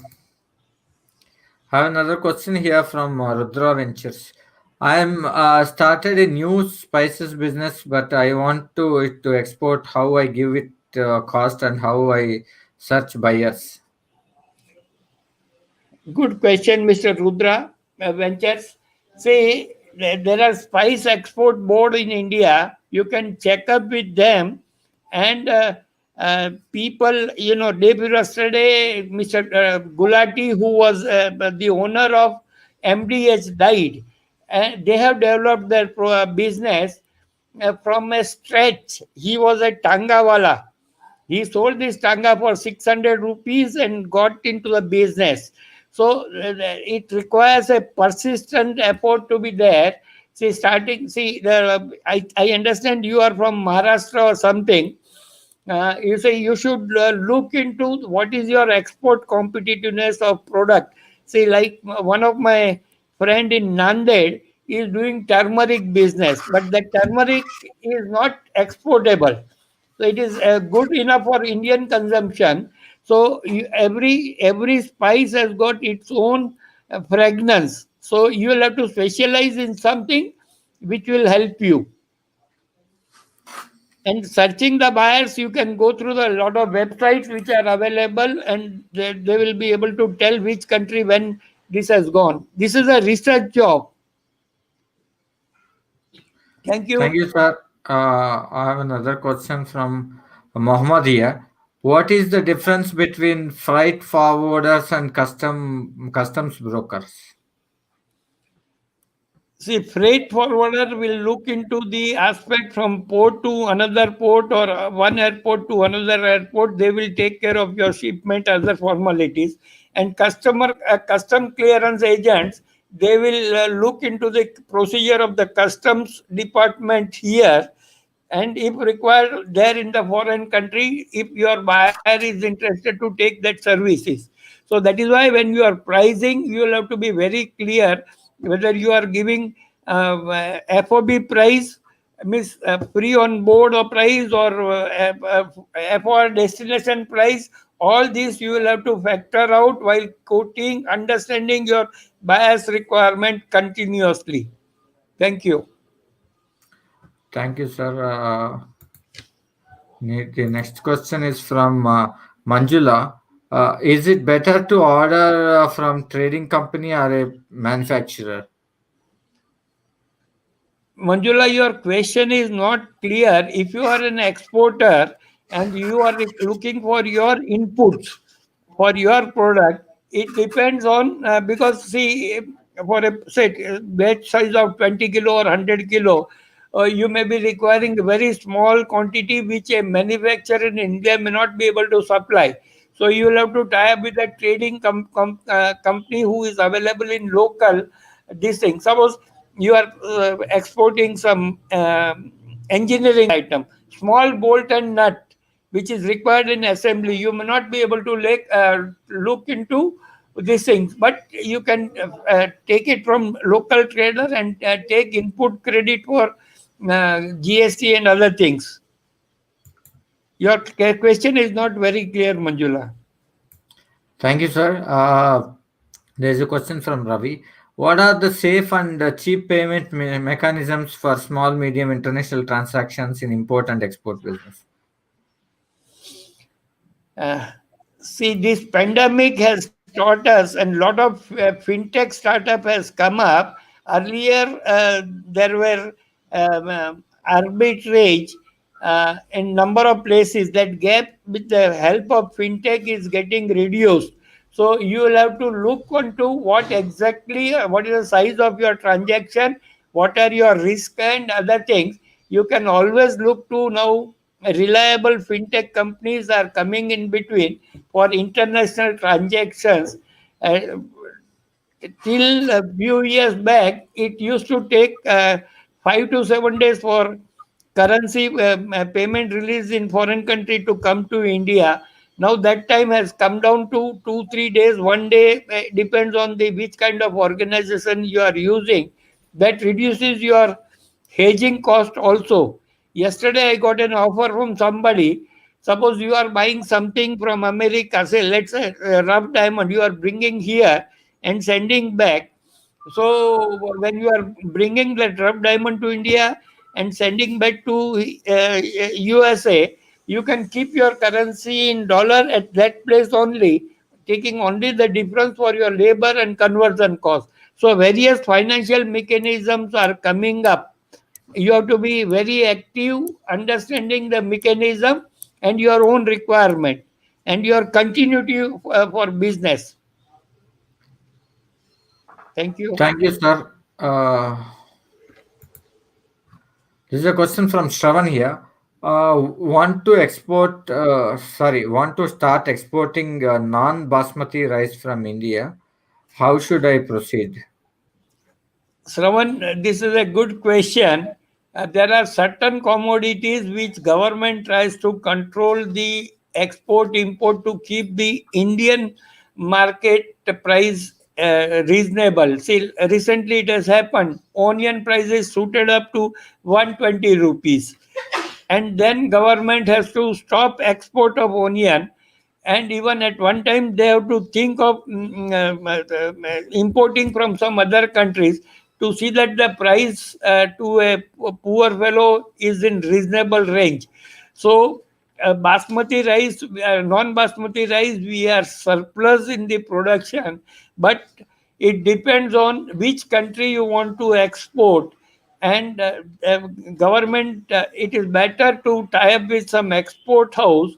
A: have another question here from Rudra Ventures. I am started a new spices business, but I want to it to export. How I give it cost and how I search buyers.
B: Good question, Mr. Rudra Ventures. See, there are spice export board in India. You can check up with them, and people, day before yesterday, Mr. Gulati, who was the owner of MDH, died, and they have developed their business from a stretch. He was a Tangawala. He sold this tanga for 600 rupees and got into the business. So it requires a persistent effort to be there. I understand you are from Maharashtra or something. You say you should look into what is your export competitiveness of product. See, like one of my friend in Nanded is doing turmeric business, but the turmeric is not exportable. So it is good enough for Indian consumption. So every spice has got its own fragrance. So you will have to specialize in something which will help you. And searching the buyers, you can go through the lot of websites which are available, and they will be able to tell which country when this has gone. This is a research job. Thank
A: Thank
B: you.
A: you, sir. I have another question from Mohammed here. What is the difference between freight forwarders and customs brokers?
B: See, freight forwarder will look into the aspect from port to another port, or one airport to another airport. They will take care of your shipment, other formalities. And custom clearance agents, they will look into the procedure of the customs department here, and if required there in the foreign country, if your buyer is interested to take that services. So that is why when you are pricing, you will have to be very clear whether you are giving FOB price, means free on board or price, or FOR destination price. All these you will have to factor out while quoting, understanding your buyer's requirement continuously. Thank you.
A: Thank you, sir. The next question is from Manjula. Is it better to order from trading company or a manufacturer?
B: Manjula, your question is not clear. If you are an exporter and you are looking for your inputs for your product, it depends on, because see, for a say batch size of 20 kilo or 100 kilo, you may be requiring a very small quantity which a manufacturer in India may not be able to supply. So you will have to tie up with a trading company who is available in local this thing. Suppose you are exporting some engineering item, small bolt and nut, which is required in assembly. You may not be able to look into these things, but you can take it from local trader and take input credit for GST and other things. Your question is not very clear, Manjula.
A: Thank you, sir. There's a question from Ravi. What are the safe and cheap payment mechanisms for small, medium international transactions in import and export business?
B: Uh, See, this pandemic has taught us, and lot of fintech startup has come up. Earlier, there were arbitrage in number of places. That gap, with the help of fintech, is getting reduced. So you will have to look onto what exactly, what is the size of your transaction, what are your risk and other things. You can always look to now reliable fintech companies are coming in between for international transactions. Uh, till a few years back, it used to take 5 to 7 days for currency payment release in foreign country to come to India. Now that time has come down to 2 3 days, 1 day. Depends on the which kind of organization you are using. That reduces your hedging cost also. Yesterday I got an offer from somebody. Suppose you are buying something from America, say let's say rough diamond, you are bringing here and sending back. So when you are bringing that rough diamond to India and sending back to USA, you can keep your currency in dollar at that place only, taking only the difference for your labor and conversion cost. So various financial mechanisms are coming up. You have to be very active, understanding the mechanism and your own requirement and your continuity for business. Thank you.
A: Thank you, sir. This is a question from Shravan here. Want to start exporting non-basmati rice from India. How should I proceed?
B: Shravan, this is a good question. There are certain commodities which government tries to control the export import to keep the Indian market price reasonable. See, recently it has happened. Onion prices shooted up to 120 rupees, and then government has to stop export of onion, and even at one time they have to think of importing from some other countries to see that the price to a poor fellow is in reasonable range. So basmati rice, non basmati rice, we are surplus in the production, but it depends on which country you want to export. And government, it is better to tie up with some export house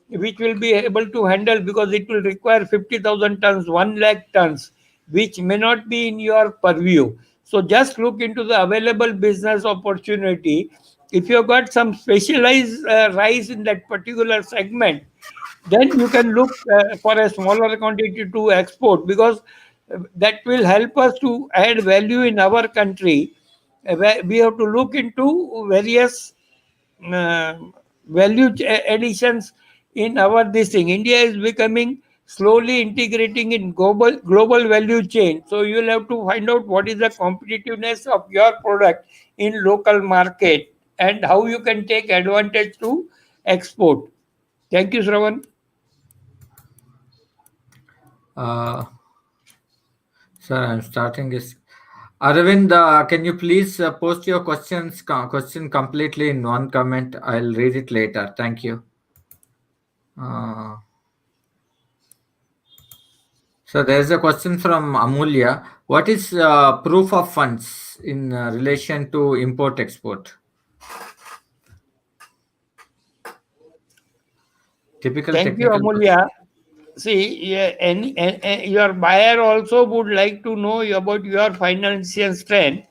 B: which will be able to handle, because it will require 50,000 tons, 1 lakh tons, which may not be in your purview. So just look into the available business opportunity. If you have got some specialized rice in that particular segment, then you can look for a smaller quantity to export, because that will help us to add value in our country. Where we have to look into various uh, additions in our this thing. India is becoming slowly integrating in global value chain. So you will have to find out what is the competitiveness of your product in local market and how you can take advantage to export. Thank you, Shravan.
A: Uh, Sir, I'm starting this. Arvind, can you please post your question completely in one comment? I'll read it later. Thank you. Uh, so there's a question from Amulya. What is proof of funds in relation to import export? Typical
B: Thank you,
A: technical question.
B: Amulya. see, yeah, your buyer also would like to know about your financial strength.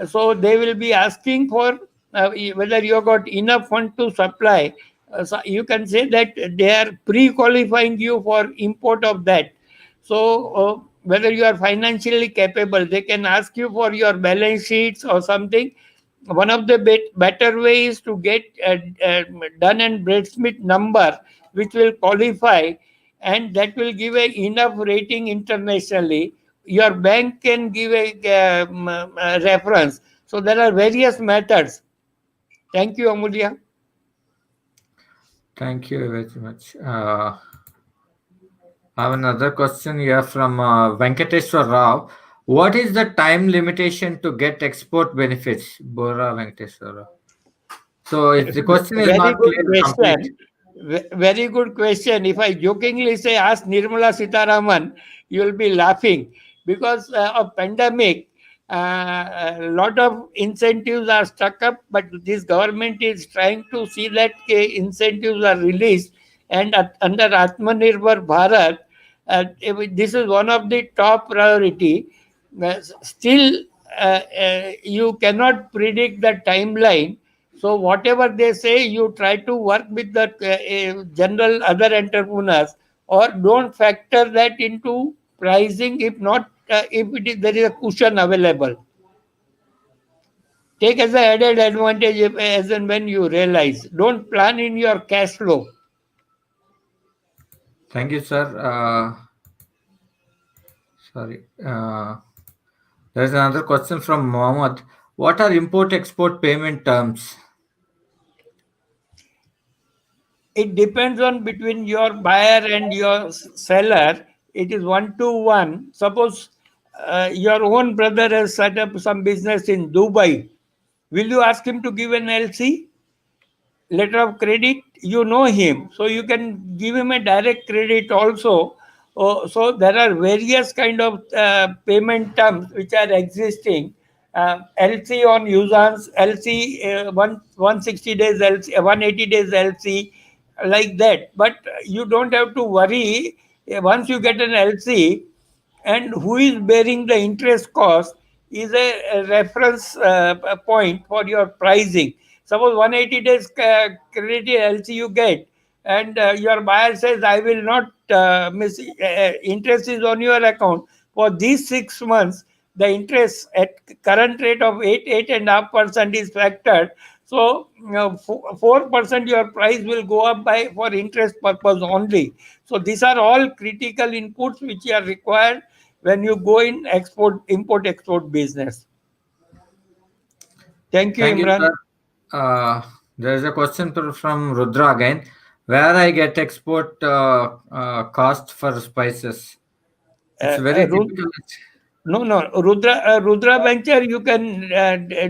B: So they will be asking for whether you have got enough fund to supply. So you can say that they are pre-qualifying you for import of that. So whether you are financially capable, they can ask you for your balance sheets or something. One of the better ways to get Dun and Bradstreet number, which will qualify, and that will give a enough rating internationally. Your bank can give a reference. So there are various methods. Thank you, Amulya.
A: Thank you very much. I have another question here from Venkateswar Rao. What is the time limitation to get export benefits? Bora Venkateswar Rao. So if the question is
B: Very
A: not
B: good
A: clear, complete.
B: question. Very good question. If I jokingly say ask Nirmala Sitaraman, you will be laughing because of pandemic. A lot of incentives are stuck up, but this government is trying to see that incentives are released. And under Atmanibhar Bharat, this is one of the top priority. Still, you cannot predict the timeline, so whatever they say, you try to work with the general other entrepreneurs, or don't factor that into pricing. If not, if it is there is a cushion available, take as an added advantage as and when you realize. Don't plan in your cash flow.
A: Thank you, sir. Sorry. There's another question from Mohammed. What are import-export payment terms?
B: It depends on between your buyer and your seller. It is 1 to 1. Suppose your own brother has set up some business in Dubai. Will you ask him to give an LC, letter of credit? You know him, so you can give him a direct credit also. So there are various kind of payment terms which are existing. LC on usance, LC 160 days, LC 180 days, LC, like that. But you don't have to worry. Once you get an LC, and who is bearing the interest cost is a reference point for your pricing. Suppose 180 days credit LC you get, and your buyer says, I will not miss interest is on your account for these 6 months. The interest at current rate of 8.5% is factored. So 4% your price will go up by for interest purpose only. So these are all critical inputs which are required when you go in import export business. Thank you,
A: Thank you,
B: Imran.
A: sir. There's a question from Rudra again. Where I get export cost for spices? It's very
B: Ru-
A: difficult.
B: no, Rudra Venture, you can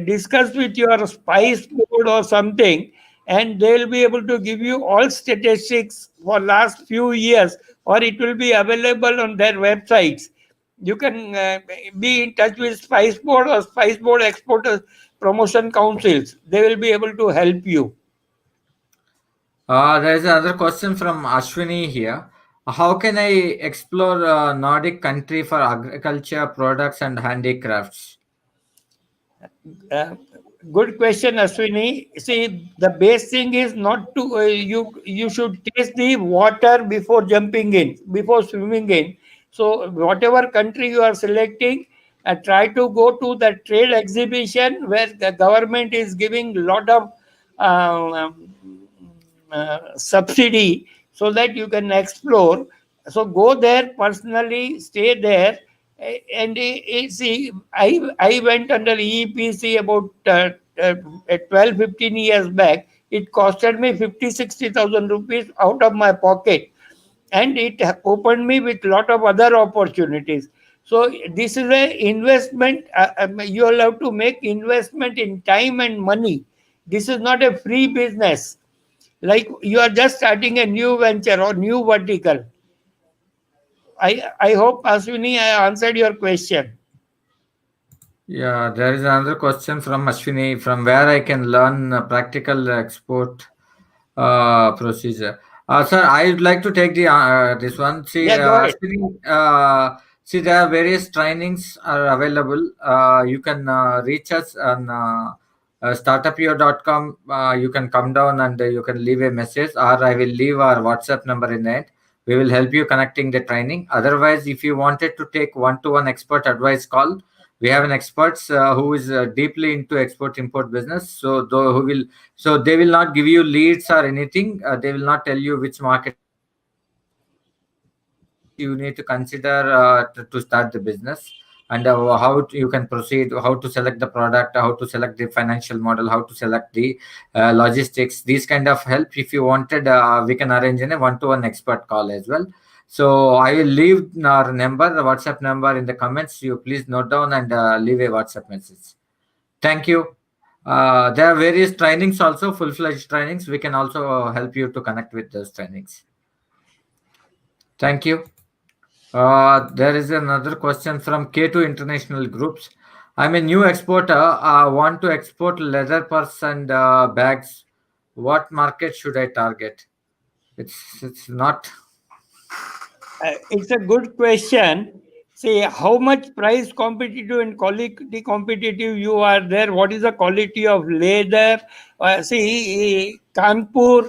B: discuss with your spice board or something, and they'll be able to give you all statistics for last few years, or it will be available on their websites. You can be in touch with spice board or spice board exporters promotion councils. They will be able to help you.
A: There's another question from Ashwini here. How can I explore Nordic country for agriculture products and handicrafts?
B: Uh, Good question, Aswini. See, the base thing is not to you should taste the water before jumping in, before swimming in. So whatever country you are selecting, try to go to the trade exhibition where the government is giving lot of um, subsidy so that you can explore. So go there personally, stay there, and see, I went under EPC about 12, 15 years back. It costed me 50, 60,000 rupees out of my pocket, and it opened me with lot of other opportunities. So this is a investment. You will have to make investment in time and money. This is not a free business. Like you are just starting a new venture or new vertical. I hope, Aswini, I answered your question.
A: Yeah, there is another question from Ashwini from where I can learn practical export procedure. Sir, I would like to take the this one. See,
B: Yeah, go ahead.
A: see, there are various trainings are available. You can reach us on startupyo.com. You can come down and you can leave a message, or I will leave our WhatsApp number in it. We will help you connecting the training. Otherwise, if you wanted to take one-to-one expert advice call, we have an experts who is deeply into export import business. So, who will so they will not give you leads or anything. They will not tell you which market you need to consider to start the business, and how you can proceed, how to select the product, how to select the financial model, how to select the logistics. These kind of help. If you wanted, we can arrange in a one-to-one expert call as well. So I will leave our number, the WhatsApp number in the comments. You please note down and leave a WhatsApp message. Thank you. There are various trainings also, full-fledged trainings. We can also help you to connect with those trainings. Thank you. There is another question from K2 International Groups. I'm a new exporter. I want to export leather purse and bags. What market should I target? It's not.
B: It's a good question. See, how much price competitive and quality competitive you are there? What is the quality of leather? Kanpur.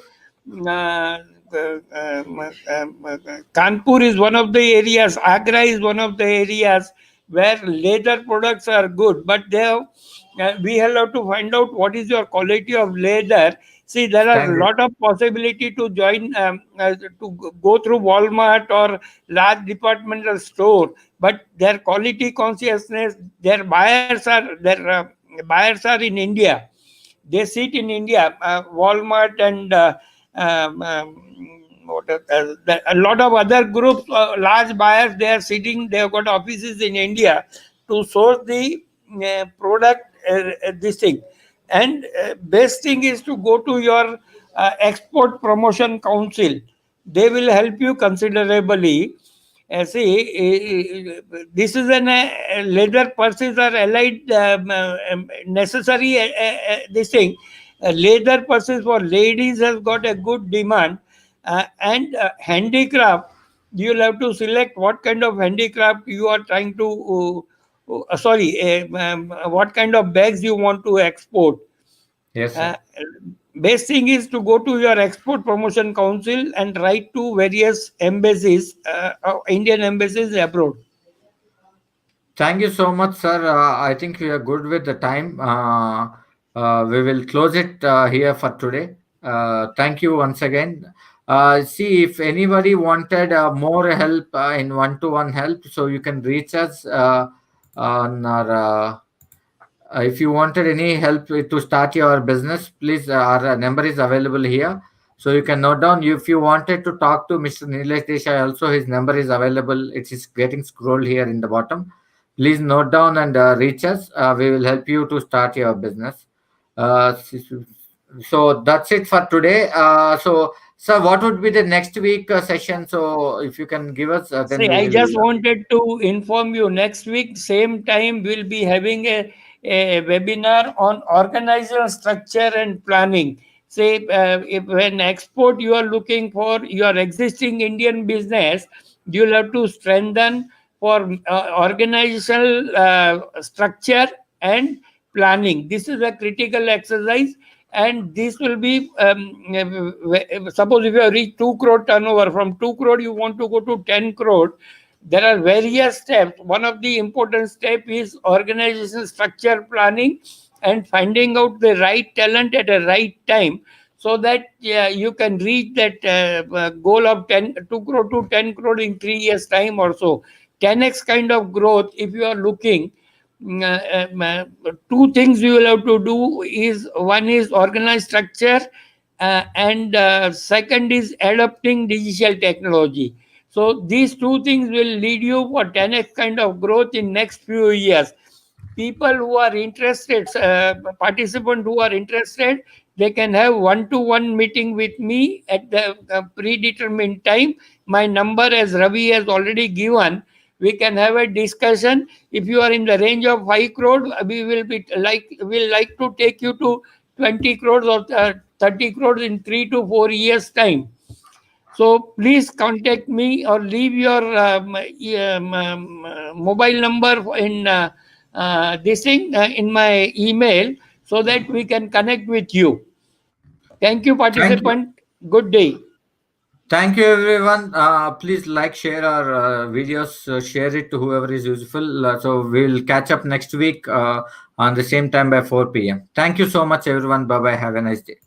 B: Kanpur is one of the areas. Agra is one of the areas where leather products are good, but we have to find out what is your quality of leather. See, there are
A: Thank
B: a
A: you.
B: lot of possibility to join to go through Walmart or large departmental store, but their quality consciousness, their buyers are in India. They sit in India. Walmart and a lot of other groups, large buyers, they are sitting. They have got offices in India to source the product. This thing, and best thing is to go to your export promotion council. They will help you considerably. This is an leather purses are allied necessary. This thing, leather purses for ladies has got a good demand, and handicraft. You'll have to select what kind of handicraft you are trying to. What kind of bags you want to export.
A: Yes, sir.
B: Uh, Best thing is to go to your export promotion council and write to various embassies, Indian embassies abroad.
A: Thank you so much, sir. I think we are good with the time. We will close it here for today. Thank you once again. See, if anybody wanted more help in one-to-one help, so you can reach us on our. If you wanted any help to start your business, please, our number is available here. So you can note down. If you wanted to talk to Mr. Nilesh Desai, also his number is available. It is getting scrolled here in the bottom. Please note down and reach us. We will help you to start your business. Uh, so that's it for today. So, sir, what would be the next week session? So, if you can give us, then
B: See,
A: we
B: I just
A: will.
B: wanted to inform you next week, same time, we'll be having a webinar on organizational structure and planning. Say, if when export you are looking for your existing Indian business, you'll have to strengthen for organizational structure and planning. This is a critical exercise, and this will be suppose if you have reached 2 crore turnover, from 2 crore you want to go to 10 crore. There are various steps. One of the important step is organization structure planning and finding out the right talent at a right time, so that you can reach that goal of 2 crore to 10 crore in 3 years time or so. 10x kind of growth if you are looking. Two things you will have to do is, one is organized structure, and second is adopting digital technology. So these two things will lead you for 10x kind of growth in next few years. People who are interested, participants who are interested, they can have one-to-one meeting with me at the predetermined time. My number, as Ravi has already given, we can have a discussion. If you are in the range of 5 crore, we'll like to take you to 20 crores or 30 crores in 3 to 4 years time. So please contact me or leave your mobile number in this thing in my email so that we can connect with you. Thank you,
A: Thank you.
B: participant. Good day.
A: Thank you, everyone. Please like, share our videos, share it to whoever is useful. So we'll catch up next week on the same time by 4 p.m. Thank you so much, everyone. Bye bye. Have a nice day.